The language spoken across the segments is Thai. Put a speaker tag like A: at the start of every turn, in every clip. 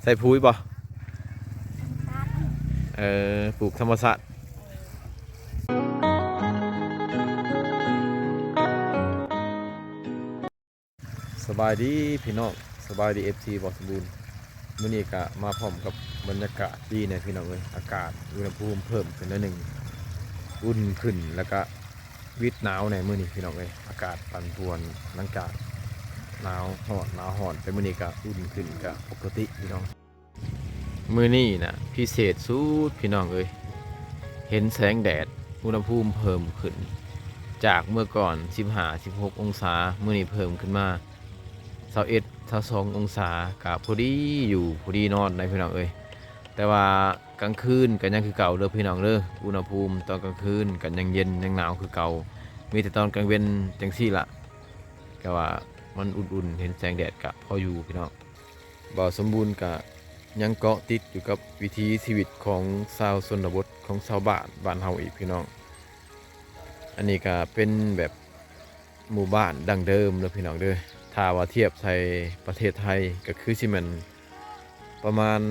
A: ใส่ปุ๋ยป่ะปลูกธรรมชาติสบายดีพี่น้องสบายดีFCบอกสมบูรณ์มื้อนี้ก็มาพร้อมกับบรรยากาศดีเนี่ยพี่น้องเลยอากาศอุณหภูมิเพิ่มขึ้นนิดหนึ่งอุ่นขึ้นแล้วก็วิดหนาวในมื้อนี้พี่น้องเลยอากาศปั่นป่วนหลังจากหนาวห่อนแต่มื้อนี้ก็อุ่นขึ้นก็ปกติพี่น้องมื้อนี้นะพิเศษสุดพี่น้องเลยเห็นแสงแดดอุณหภูมิเพิ่มขึ้นจากเมื่อก่อน15-16องศามื้อนี้เพิ่มขึ้นมา21-22องศากับพอดีอยู่พอดีนอนในพี่น้องเอ้ยแต่ว่ากลางคืนกันยังคือเก่าเด้อพี่น้องเด้ออุณหภูมิตอนกลางคืนกันยังเย็นยังหนาวคือเก่ามีแต่ตอนกลางเว้นจังซี่ละก็ว่ามันอุ่นๆเห็นแสงแดดกะพออยู่พี่น้องบ่าวสมบูรณ์กะยังเกาะติดอยู่กับวิถีชีวิตของชาวชนบทของชาวบ้านเฮาอีกพี่น้องอันนี้ก็เป็นแบบหมู่บ้านดั้งเดิมเด้อพี่น้องเด้อถ้าว่าเทียบใส่ประเทศไทยก็คือสิมันประมาณ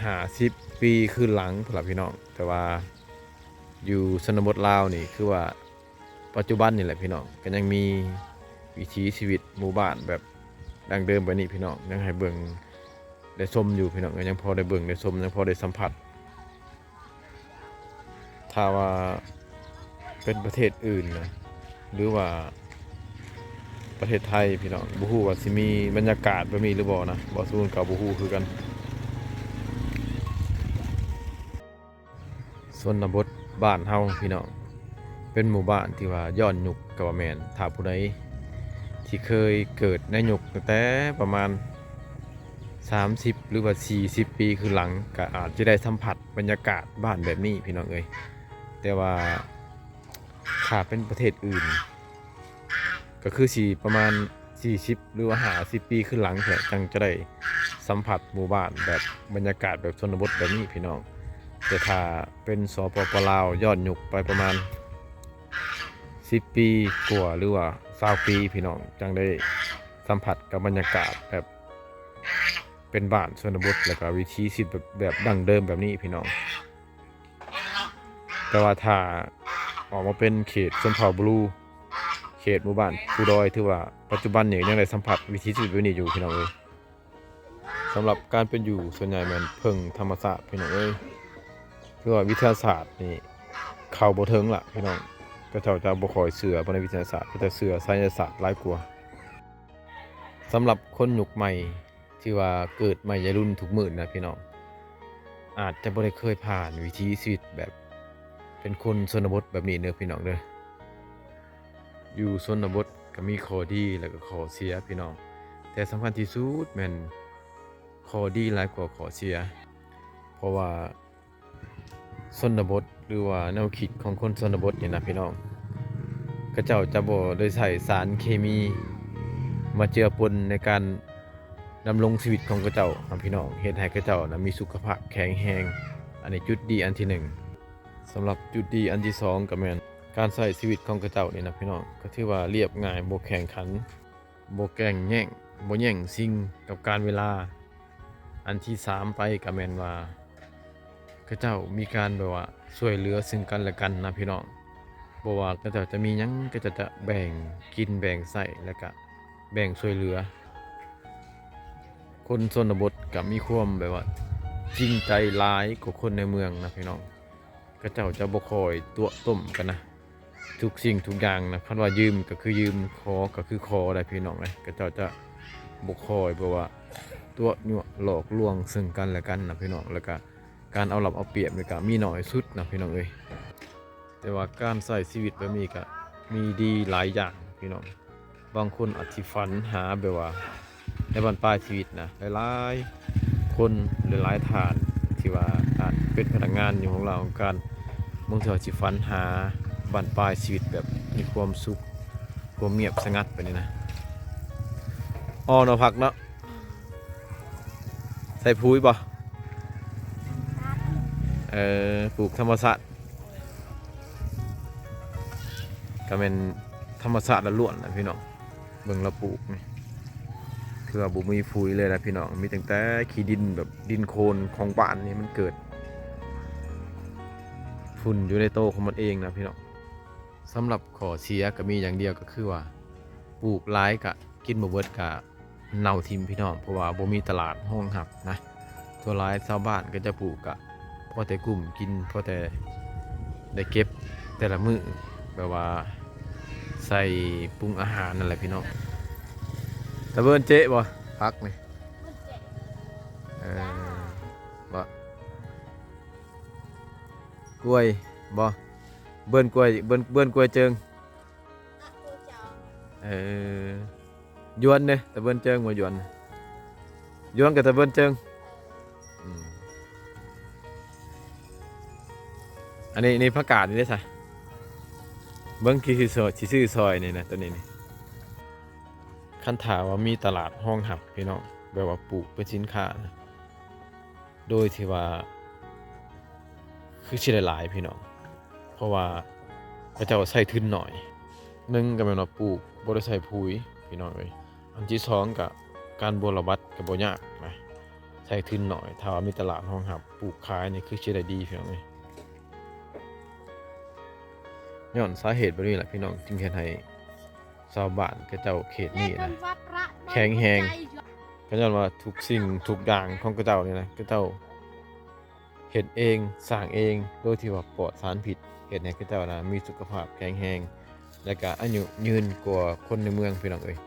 A: 50 ปีขึ้นหลังพุ่นล่ะพี่น้องแต่ว่าอยู่ชนบทลาวนี่คือว่าปัจจุบันนี่แหละพี่น้องก็ยังมีวิถีชีวิตหมู่บ้านแบบดั้งเดิมแบบนี้พี่น้องยังให้เบิ่งได้ชมอยู่พี่น้องก็ยังพอได้เบิ่งได้ชมยังพอได้สัมผัสถ้าว่าเป็นประเทศอื่นนะหรือว่าประเทศไทยพี่น้องบ่ฮู้ว่าสิมีบรรยากาศแบบนี้หรือบ่นะบ่สู้กับบ่ฮู้คือกันชนบทบ้านเฮาพี่น้องเป็นหมู่บ้านที่ว่าย้อนยุคก็ว่าแม่นถ้าผู้ใดที่เคยเกิดในยุคตั้งแต่ประมาณ30หรือว่า40ปีคือหลังก็อาจจะได้สัมผัสบรรยากาศบ้านแบบนี้พี่น้องเอ้ยแต่ว่าถ้าเป็นประเทศอื่นก็คือสิประมาณ40หรือว่า50ปีขึ้นหลังแท้จังจะได้สัมผัสหมู่บ้านแบบบรรยากาศแบบชนบทแบบนี้พี่น้องแต่ถ้าเป็นสปป.ลาวย้อนยุคไปประมาณ10ปีกว่าหรือว่า20ปีพี่น้องจังได้สัมผัสกับบรรยากาศแบบเป็นบ้านชนบทแล้วก็วิถีชีวิตแบบดั้งเดิมแบบนี้พี่น้องแต่ว่าถ้าออกมาเป็นเขตชนเผ่าบลูเขตหมู่บ้านภูดอยถือว่าปัจจุบันเนี่ยยังได้สัมผัสวิถีชีวิตแบบนี้อยู่พี่น้องเอ้ยสำหรับการเป็นอยู่ส่วนใหญ่มันเพิ่งธรรมศาสตร์พี่น้องเอ้ยคือว่าวิทยาศาสตร์นี่เข้าบ่ถึงล่ะพี่น้องก็เจ้าจะบ่ค่อยเชื่อในวิทยาศาสตร์ก็จะเชื่อไสยศาสตร์หลายกว่าสำหรับคนยุคใหม่ที่ว่าเกิดใหม่วัยรุ่นทุกมื้อนะพี่น้องอาจจะบ่ได้เคยผ่านวิถีชีวิตแบบเป็นคนชนบทแบบนี้เด้อพี่น้องเด้ออยู่ชนบทก็มีข้อดีแล้วก็ข้อเสียพี่น้องแต่สำคัญที่สุดแม่นข้อดีหลายกว่าข้อเสียเพราะว่าชนบทหรือว่าแนวคิดของคนชนบทเนี่ยนะพี่น้องเขาเจ้าจะบ่ได้ใส่สารเคมีมาเจือปนในการดำรงชีวิตของเขาเจ้าพี่น้องเฮ็ดให้เขาเจ้านะมีสุขภาพแข็งแรงอันนี้จุดดีอันที่1สำหรับจุดดีอันที่2ก็แม่นการใช้ชีวิตของเขาเจ้านี่นะพี่น้องก็ถือว่าเรียบง่ายบ่แข่งขันบ่แก่งแย่งบ่แย่งชิงกับการเวลาอันที่3ไปก็แม่นว่าเขาเจ้ามีการแบบว่าช่วยเหลือซึ่งกันและกันนะพี่น้องบ่ว่าเขาเจ้าจะมีหยังก็จะแบ่งกินแบ่งใช้แล้วก็แบ่งช่วยเหลือคนชนบทก็มีความแบบว่าจริงใจหลายกว่าคนในเมืองนะพี่น้องเขาเจ้าจะบ่ค่อยตัวต้มกันนะทุกสิ่งทุกอย่างนะคันว่ายืมก็คือยืมขอก็คือขอได้พี่น้องเลยเขาเจ้าจะบ่ค่อยแบบว่าตัวยั่วหลอกลวงซึ่งกันและกันนะพี่น้องแล้วก็การเอารัดเอาเปรียบนี่ก็มีน้อยสุดนะพี่น้องเอ้ยแต่ว่าการใช้ชีวิตแบบนี้ก็มีดีหลายอย่างพี่น้องบางคนอาจสิฝันหาแบบว่าในบั้นปลายชีวิตนะหลายๆคนหลายๆฐานที่ว่าอาจเป็นพนักงานอยู่ของเราของการบางทีอาจสิฝันหาบั้นปลายชีวิตแบบมีความสุขความเงียบสงัดไปนี่นะอ้อเนาะพักเนาะใส่ปุ๋ยบ่ปลูกธรรมชาติก็เป็นธรรมชาติล้วนๆนะพี่น้อง เบิ่งละปลูกนี่คือว่าบ่มีปุ๋ยเลยนะพี่น้องมีตั้งแต่ขี้ดินแบบดินโคลนของบ้านนี่มันเกิดฝุ่นอยู่ในโตของมันเองนะพี่น้องสำหรับข้อเสียก็มีอย่างเดียวก็คือว่าปลูกหลายก็กินบ่เบิดก็เน่าทิ่มพี่น้องเพราะว่าบ่มีตลาดรองรับนะตัวหลายชาวบ้านก็จะปลูกก็พอแต่กลุ่มกินพอแต่ได้เก็บแต่ละมื้อแบบว่าใส่ปรุงอาหารนั่นแหละพี่น้องตะเบินเจ๊บ่พักนี่เออบ่กล้วยบ่เบิ้นกล้วยเบิ้นกล้วยเจิงเออยวนเนี่ยตะเบิ้นเจิงบ่ยวนกับตะเบิ้นเจิงอืมอันนี้นี่ผักกาดนี่ได้ใช่เบิ้งคือซอยชื่อซอยนี่นะตัวนี้นี่คันถามว่ามีตลาดห้องหับพี่น้องแบบว่าปลูกเป็นสินค้านะโดยที่ว่าคือสิได้หลายพี่น้องเพราะว่าพระเจ้าใส่ทุนหน่อยหนึ่งก็แม่นว่าปลูกบ่ได้ใส่ปุ๋ยพี่น้องเอ้ยอันที่สองก็การบำบัดก็บ่ยากนะใส่ทุนหน่อยถ้าว่ามีตลาดห้องหับปลูกขายนี่คือสิได้ดีพี่น้องเอ้ยย้อนสาเหตุแบบนี้แหละพี่น้องจึงเฮ็ดให้ชาวบ้านเขาเจ้าเขตนี้นะแข็งแรงก็ย้อนว่าทุกสิ่งทุกอย่างของเขาเจ้านี่นะเขาเจ้าเฮ็ดเองสร้างเองโดยที่ว่าปลอดสารพิษเฮ็ดให้เขาเจ้านะมีสุขภาพแข็งแรงและก็อายุยืนกว่าคนในเมืองพี่น้องเอ้ย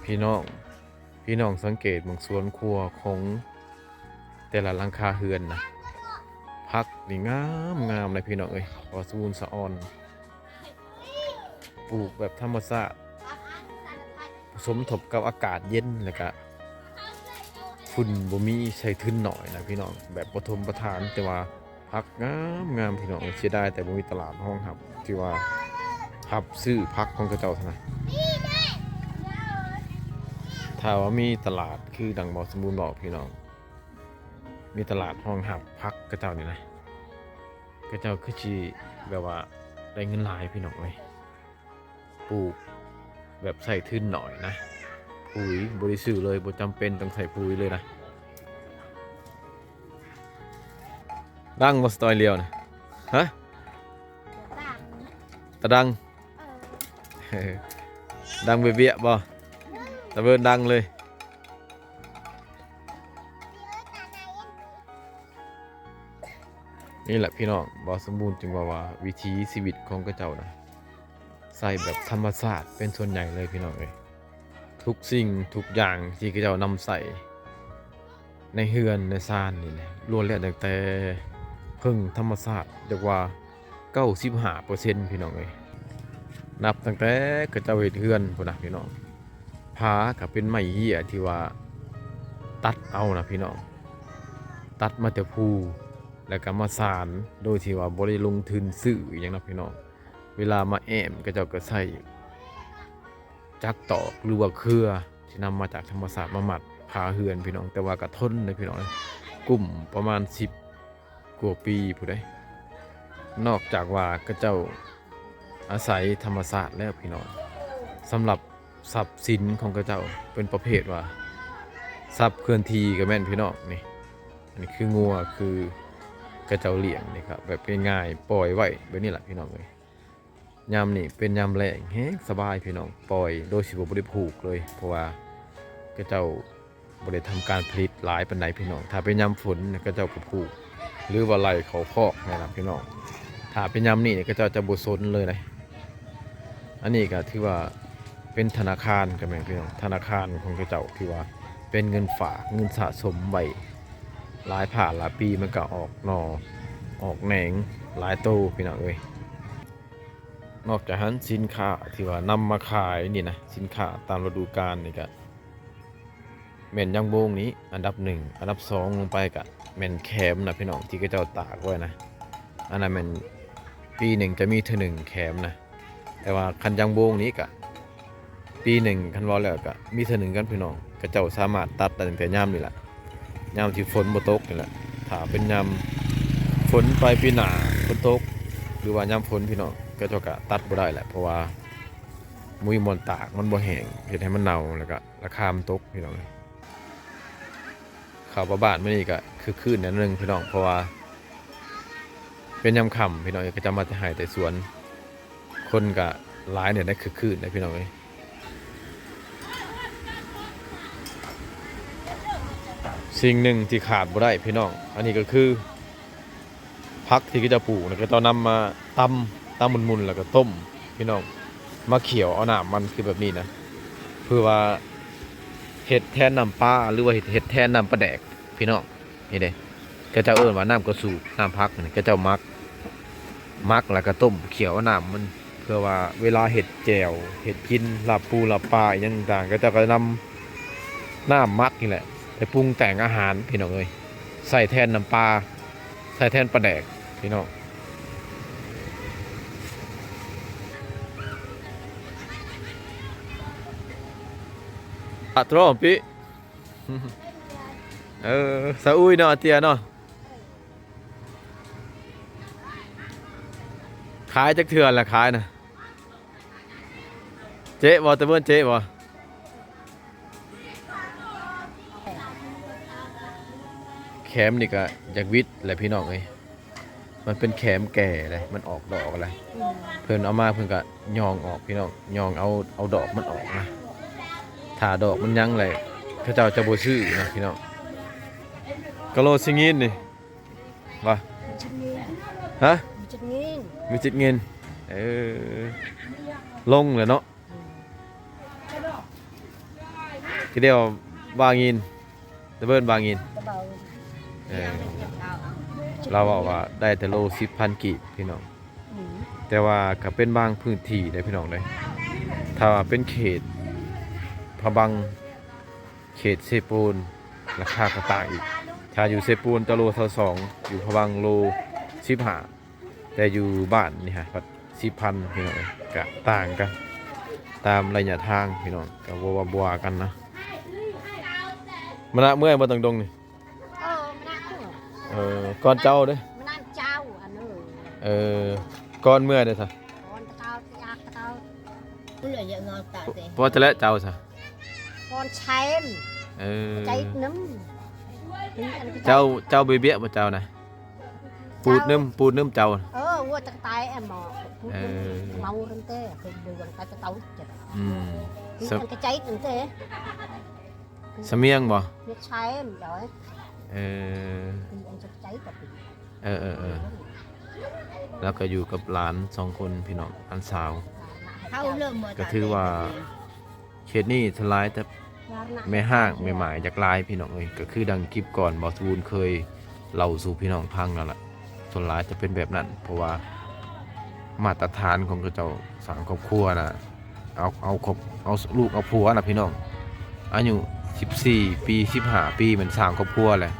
A: พี่น้องสังเกตบางสวนครัวของแต่ละหลังคาเฮือนนะพักนี่งามเลยพี่น้องเอ้ยพอสมบูรณ์สะออนปลูกแบบธรรมชาติผสมทบกับอากาศเย็นแล้วก็ฝุ่นบ่มีใส่ทึนหน่อยนะพี่น้องแบบปฐมประทานแต่ว่าพักงามพี่น้องเสียดายแต่บ่มีตลาดห้องหับที่ว่าหับซื้อพักของกระเจ้าเท่านั้นถ้าว่ามีตลาดคือดังบอกสมบูรณ์บอกพี่น้องมีตลาดห้องหับพักกระเจ้านี่นะกระเจ้าคือชีแบบว่าได้เงินหลายพี่น้องเลยปลูกแบบใส่ทึนหน่อยนะปุ๋ยบริสุทธิ์เลยบ่จำเป็นต้องใส่ปุ๋ยเลยนะดังบ่สไตล์เลียวนะฮะตะดังดังเบี้ยบ่ตะเบินดังเลยนี่แหละพี่น้องบ่สมบูรณ์จึงว่าวิถีชีวิตของกระเจ้านะใส่แบบธรรมชาติเป็นส่วนใหญ่เลยพี่น้องเอ้ยทุกสิ่งทุกอย่างที่กระเจ้านำใส่ในเฮือนในซานนี่แหละล้วนแล้วแต่พึ่งธรรมชาติเรียกว่า95%พี่น้องเอ้ยนับตั้งแต่กระเจ้าเฮ็ดเฮือนพุ่นน่ะพี่น้องผาก็เป็นไม้เหี้ยที่ว่าตัดเอานะพี่น้องตัดมาแต่ภูแล้วก็มาสานโดยที่ว่าบ่ได้ลงทุนซื้ออหยังนะพี่น้องเวลามาแอมก็เจ้าก็ใส่จักตอกหรือว่าเครือที่นำมาจากธรรมศาสตร์มาหมัดผาเฮือนพี่น้องแต่ว่าก็ทนเลยพี่น้องกลุ่มประมาณ10กว่าปีผู้ใดนอกจากว่าก็เจ้าอาศัยธรรมศาสตร์แล้วพี่น้องสำหรับทรัพย์สินของกระเจ้าเป็นประเภทว่าทรัพย์เคลื่อนที่กับแม่นพี่น้องนี่อันนี้คืองัวคือกระเจ้าเลี้ยงนี่ครับแบบง่ายๆปล่อยไว้แบบนี้แหละพี่น้องเลยยามนี่เป็นยามแรงแฮงสบายพี่น้องปล่อยโดยสิบ่ได้ผูกเลยเพราะว่ากระเจ้าบ่ได้ทำการผลิตหลายปานใดพี่น้องถ้าเป็นยามฝนกระเจ้าก็ผูกหรือว่าไล่เขาคอกนะครับพี่น้องถ้าเป็นยามนี่กระเจ้าจะบ่สนเลยนะอันนี้ก็ถือว่าเป็นธนาคารกันแม่พี่น้องธนาคารของเจ้าที่ว่าเป็นเงินฝากเงินสะสมไว้หลายผ่านหลายปีมันก็ออกหน่อออกแหนงหลายโตพี่น้องเอ้ย นอกจากนั้นสินค้าที่ว่านำมาขายนี่นะสินค้าตามฤดูกาลนี่ก็แม่นยางโบงนี้อันดับ1อันดับ2ลงไปก็แม่นแคมนะพี่น้องที่เขาเจ้าตากไว้นะอันนั้นแม่นปีหนึ่งจะมีเท่าหนึ่งแคมนะแต่ว่าคันยางโบงนี้ก็ปีหนึ่งคันว่าแล้วก็มีเท่าหนึ่งกันพี่น้องเขาเจ้าสามารถตัดได้ตั้งแต่ยามนี่แหละยามที่ฝนบ่ตกนี่แหละถ้าเป็นยามฝนปลายปีหน้าฝนตกหรือว่ายามฝนพี่น้องก็เจ้าก็ตัดบ่ได้แหละเพราะว่ามุ้ยมอนตากมันบ่แห้งเฮ็ดให้มันเน่าแล้วก็ราคามันตกพี่น้องข่าวประบาดมื้อนี้ก็คือคืนนิดนึงพี่น้องเพราะว่าเป็นยามค่ำพี่น้องก็จะมาแต่หายแต่สวนคนก็หลายเนี่ยได้คือคืนนะพี่น้องสิ่งหนึ่งที่ขาดบ่ได้พี่น้องอันนี้ก็คือผักที่ก็จะปลูกแล้วก็ต้องนำมาตำมุนๆแล้วก็ต้มพี่น้องมาเขียวเอาน้ำมันคือแบบนี้นะเพื่อว่าเห็ดแทนน้ำปลาหรือว่าเห็ดแทนน้ำปลาแดกพี่น้องนี่เด้ก็จะเอิ้นว่าน้ำกระสูบน้ำพักนี่ก็จะมักแล้วก็ต้มเขียวน้ำมันเพื่อว่าเวลาเห็ดแจ่วเห็ดกินลาบปูลาบปลาอย่างต่างก็จะนำน้ำมักนี่แหละไปปรุงแต่งอาหารพี่น้องเลยใส่แทนน้ำปลาใส่แทนปลาแดกพี่น้องอะตรอมพี่สะอุ้ยเนาะเตียเนาะขายจักเถื่อนละขายนะเจ๊บ่ตะเบิ้นเจ๊บ่แคมนี่ก็อยากวิทย์แหละพี่น้องเอ้ยมันเป็นแคมแก่เลยมันออกดอกอะไรเพิ่นเอามาเพิ่นก็ยองออกพี่น้องยองเอาดอกมันออกนะถ้าดอกมันยังเลยเขาเจ้าจะบ่ซื้อนะพี่น้องกะโลสิงินนี่ว่าฮะมีจิตเงินลงเลยเนาะทีเดียวบางอินตะเบิ้นบางอินเราบอกว่าได้แต่โล10,000 กีบพี่น้องแต่ว่าก็เป็นบางพื้นที่ได้พี่น้องเลยถ้าเป็นเขตพะบังเขตเซปูนราคาก็ต่างอีกถ้าอยู่เซปูนจะโล22อยู่พะบังโล15แต่อยู่บ้านนี่ฮะ10,000พี่น้องก็ต่างกันตามระยะทางพี่น้องก็บัวกันนะมันเมื่อยบ่ตรงนี่ก่อนเจ้าเด้
B: มันนั่นเจ้าอันนู้น
A: ก่อนเมื่อยเด้อซะ
B: ก่อนตะเกาตะยากตะเกาผู้เหลือเยอะงอตาเตะ
A: พอจะแล้วเจ้าซะ
B: ก่อนใช้ใจน้ำ
A: เจ้าเบี้ยบ่เจ้านะปูดนึ่มเจ้า
B: วัวตะไตแอมหมอเมาตั้งแต่เคยดูกันตะเตาจัดมันกระใจตั้งแต่
A: เสมียงบ่
B: ไม่ใช้เดี๋ยวมันจะใจกับ
A: แล้วก็อยู่กับหลาน2คนพี่น้องอันสาวก็ถือว่าเขตนี้ทลายแต่แม่ห้างแม่หมายจากลายพี่น้องเลยก็คือดังคลิปก่อนบอสวูนเคยเล่าสู่พี่น้องพังนั่นแหละส่วนหลายจะเป็นแบบนั้นเพราะว่ามาตรฐานของเจ้าสังครอบครัวนะเอาลูกเอาผัวนะพี่น้องอายุ14 ปี15 ปีมันสร้างครอบครัวแหละ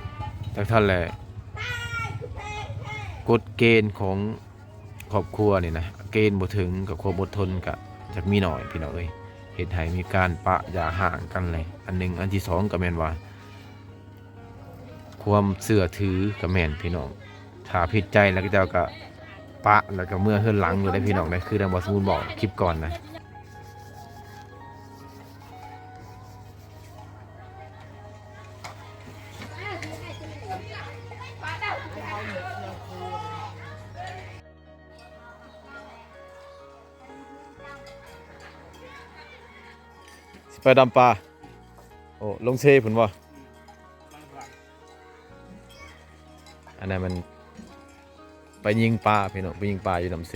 A: จากท่านแหละกฎเกณฑ์ของครอบครัวนี่นะเกณฑ์บ่ถึงกับความอดทนกับจะมีหน่อยพี่น้องเอ้ยเหตุให้มีการปะยาห่างกันเลยอันหนึ่งอันที่2ก็แม่นว่าความเสื่อถือกับแม่นพี่น้องถ้าผิดใจแล้วก็เจ้าก็ปะแล้วก็เมื่อเฮือนหลังอยู่ได้พี่น้องนะคือดังบอสมูลบอกคลิปก่อนนะไปดำปลาโอ้ลงเชผุนบ่อันนั้นมันไปยิงปลาพี่น้องไปยิงปลาอยู่ลำเซ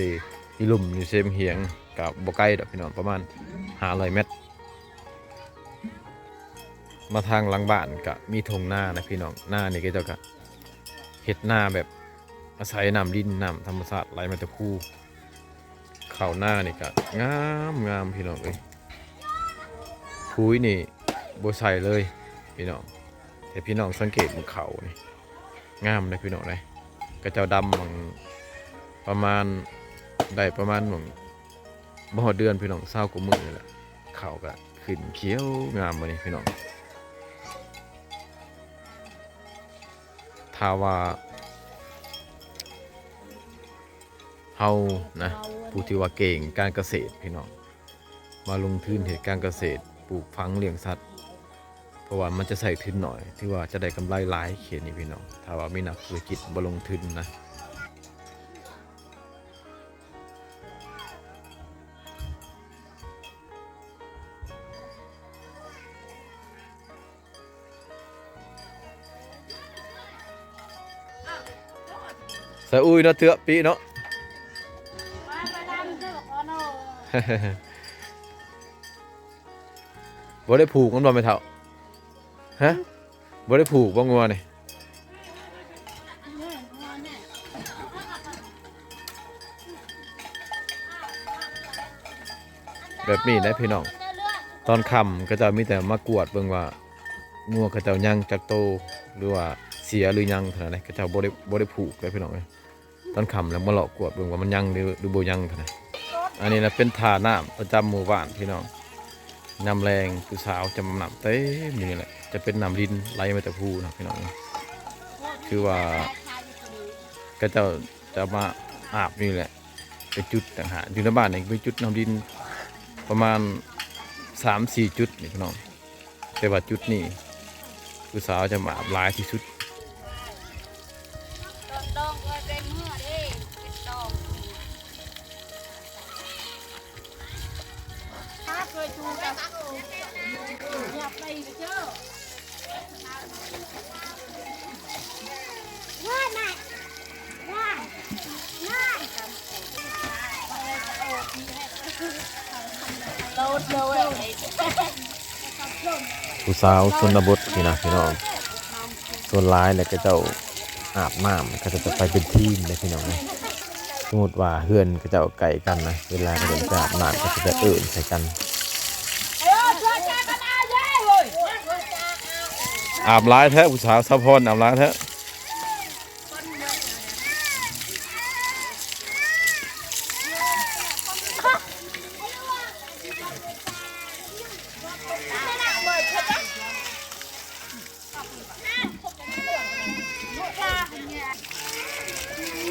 A: อยู่ลุ่มอยู่เซมเหียงกับบ่ไกลดอกพี่น้องประมาณ500 เมตรมาทางหลังบ้านก็มีทงหน้านะพี่น้องหน้านี่ก็เจ้าก็เฮ็ดหน้าแบบอาศัยน้ำดินน้ำธรรมชาติไหลมาจากคูค ข้าวหน้านี่ก็งามงามพี่น้องเอ้ยปุ๋ยนี่บ่ใส่เลยพี่น้องแต่พี่น้องสังเกตมันเขานี่งามเลยพี่น้องเลยกระเจ้าดำมันประมาณได้ประมาณบ่ฮอดเดือนพี่น้อง20กว่ามื้อนี่แหละเขาก็ขึ้นเขียวงามมานี่พี่น้องถ้าว่าเฮานะผู้ที่ว่าเก่งการเกษตรพี่น้องมาลงทุนเหตุการเกษตรปลูกฝังเลี้ยงสัตว์เพราะว่ามันจะใส่ทุนหน่อยที่ว่าจะได้กำไรหลายเขียนนี่พี่น้องถ้าว่ามีนักธุรกิจบ่ลงทุนนะใส่อุ้ยเนาะเถื่อปีเนาะ บ่ได้ผูกมันบ่แม่เฒ่าฮะบ่ได้ผูกบ่งัวนี่แบบนี้ได้พี่น้องตอนค่ำก็จะมีแต่มากวดเบิ่งว่างัวเขาเจ้ายังจักโตหรือว่าเสียหรือยังเท่านั้นเขาเจ้าบ่ได้ผูกเลยพี่น้องเอ้ยตอนค่ำแล้วมาเลาะกวดเบิ่งว่ามันยังหรือบ่ยังเท่านั้นอันนี้นะเป็นท่าน้ำประจำหมู่บ้านพี่น้องน้ำแรงผู้สาวจะมาน้ำเต็มนี่แหละจะเป็นน้ำดินไหลมาจากภูนะพี่น้องคือว่าก็จะมาอาบนี่แหละเป็นจุดต่างหากอยู่ในบ้านเองเป็นจุดน้ำดินประมาณ 3-4 จุดนี่พี่น้องแต่ว่าจุดนี้ผู้สาวจะมาอาบหลายที่สุดผู้สาวชนบทนี่นะพี่น้องส่วนร้ายแล้วก็เจ้าอาบน้ำก็จะไปเป็นทีมเลยพี่น้องนะสมมติว่าเฮือนก็จะไก่กันนะเวลาเดินไปอาบน้ำก็จะใส่กันอาบร้ายแท้ผู้สาวสะพอนอาบร้ายแท้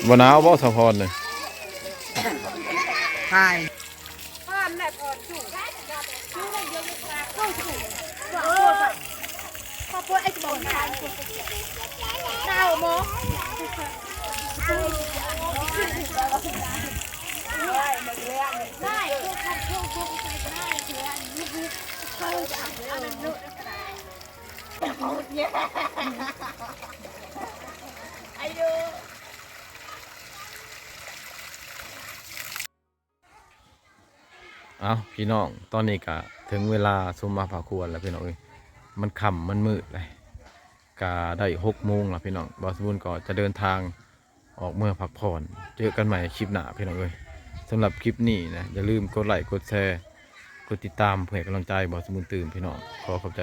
A: บนหนาวบ่สะพอนเลย
C: ใช่เอาพี่น้องตอนนี้ก็ถึงเวลาสมมาพาควรแล้วพี่น้องเอ้ยมันค่ำมันมืดเลยก็ได้6 โมงแล้วพี่น้องบอสบุญก็จะเดินทางออกเมื่อพักผ่อนเจอกันใหม่คลิปหน้าพี่น้องเอ้ยสำหรับคลิปนี้นะอย่าลืมกดไลค์กดแชร์กดติดตามเพื่อให้กำลังใจบอสบุญตื่นพี่น้องขอขอบใจ